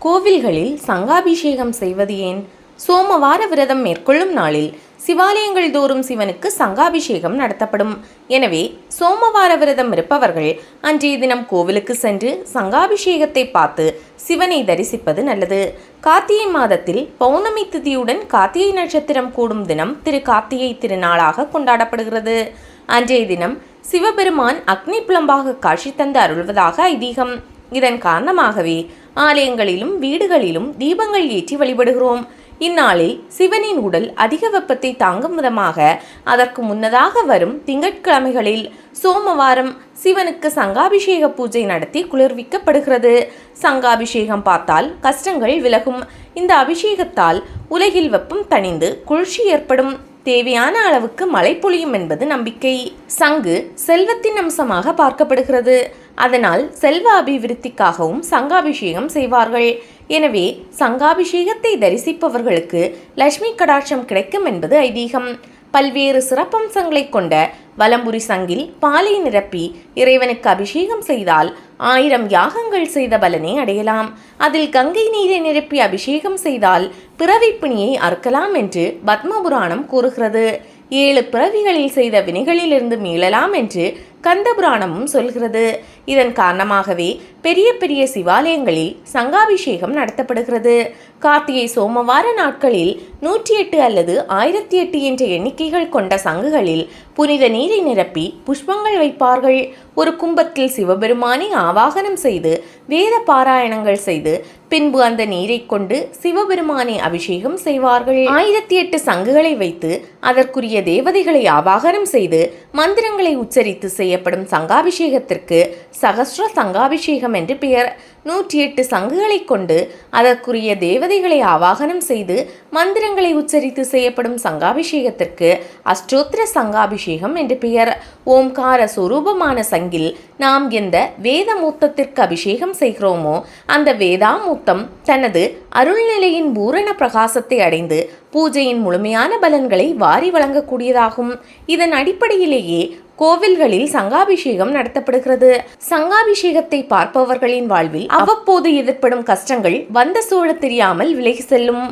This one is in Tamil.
கோவில்களில் சங்காபிஷேகம் செய்வது ஏன்? சோமவார விரதம் மேற்கொள்ளும் நாளில் சிவாலயங்கள் தோறும் சிவனுக்கு சங்காபிஷேகம் நடத்தப்படும். எனவே சோமவார விரதம் இருப்பவர்கள் அன்றைய தினம் கோவிலுக்கு சென்று சங்காபிஷேகத்தை பார்த்து சிவனை தரிசிப்பது நல்லது. கார்த்திகை மாதத்தில் பௌர்ணமி திதியுடன் கார்த்திகை நட்சத்திரம் கூடும் தினம் திரு கார்த்திகை திருநாளாக கொண்டாடப்படுகிறது. அன்றைய தினம் சிவபெருமான் அக்னி புலம்பாக காட்சி தந்து அருள்வதாக ஐதீகம். இதன் காரணமாகவே ஆலயங்களிலும் வீடுகளிலும் தீபங்கள் ஏற்றி வழிபடுகிறோம். இந்நாளில் சிவனின் உடல் அதிக வெப்பத்தை தாங்கும் விதமாக அதற்கு முன்னதாக வரும் திங்கட்கிழமைகளில் சோமவாரம் சிவனுக்கு சங்காபிஷேக பூஜை நடத்தி குளிர்விக்கப்படுகிறது. சங்காபிஷேகம் பார்த்தால் கஷ்டங்கள் விலகும். இந்த அபிஷேகத்தால் உலகில் வெப்பம் தணிந்து குளிர்ச்சி ஏற்படும். தேவையான அளவுக்கு மழை பொழியும் என்பது நம்பிக்கை. சங்கு செல்வத்தின் அம்சமாக பார்க்கப்படுகிறது. அதனால் செல்வ அபிவிருத்திக்காகவும் சங்காபிஷேகம் செய்வார்கள். எனவே சங்காபிஷேகத்தை தரிசிப்பவர்களுக்கு லட்சுமி கடாட்சம் கிடைக்கும் என்பது ஐதீகம். பல்வேறு சிறப்பம்சங்களை கொண்ட வலம்புரி சங்கில் பாலை நிரப்பி இறைவனுக்கு அபிஷேகம் செய்தால் 1000 யாகங்கள் செய்த பலனை அடையலாம். அதில் கங்கை நீரை நிரப்பி அபிஷேகம் செய்தால் பிறவி பிணியை அறுக்கலாம் என்று பத்மபுராணம் கூறுகிறது. 7 பிறவிகளில் செய்த வினைகளிலிருந்து மீளலாம் என்று கந்தபுராணமும் சொல்கிறது. இதன் காரணமாகவே பெரிய பெரிய சிவாலயங்களில் சங்காபிஷேகம் நடத்தப்படுகிறது. கார்த்திகை சோமவார நாட்களில் 108 அல்லது 1008 என்ற எண்ணிக்கைகள் கொண்ட சங்குகளில் புனித நீரை நிரப்பி புஷ்பங்கள் வைப்பார்கள். ஒரு கும்பத்தில் சிவபெருமானை ஆவாகனம் செய்து வேத பாராயணங்கள் செய்து பின்பு அந்த நீரை கொண்டு சிவபெருமானை அபிஷேகம் செய்வார்கள். 1008 சங்குகளை வைத்து அதற்குரிய தேவதைகளை ஆவாகனம் செய்து மந்திரங்களை உச்சரித்து செய்யப்படும் சங்காபிஷேகத்திற்கு சகஸ்ர சங்காபிஷேகம் என்று பெயர். 108 சங்குகளை கொண்டு அதற்குரிய தேவதைகளை ஆவாகனம் செய்து மந்திரங்களை உச்சரித்து செய்யப்படும் சங்காபிஷேகத்திற்கு அஷ்டோத்திர சங்காபிஷேகம் என்று பெயர். ஓம்கார சொரூபமான சங்கில் நாம் எந்த வேத மூத்தத்திற்கு அபிஷேகம் செய்கிறோமோ அந்த வேதாமூத்தம் தனது அருள்நிலையின் பூரண பிரகாசத்தை அடைந்து பூஜையின் முழுமையான பலன்களை வாரி வழங்கக்கூடியதாகும். இதன் அடிப்படையிலேயே கோவில்களில் சங்காபிஷேகம் நடத்தப்படுகிறது. சங்காபிஷேகத்தை பார்ப்பவர்களின் வாழ்வில் அவ்வப்போது எதிர்ப்படும் கஷ்டங்கள் வந்த சூழ தெரியாமல் விலகி செல்லும்.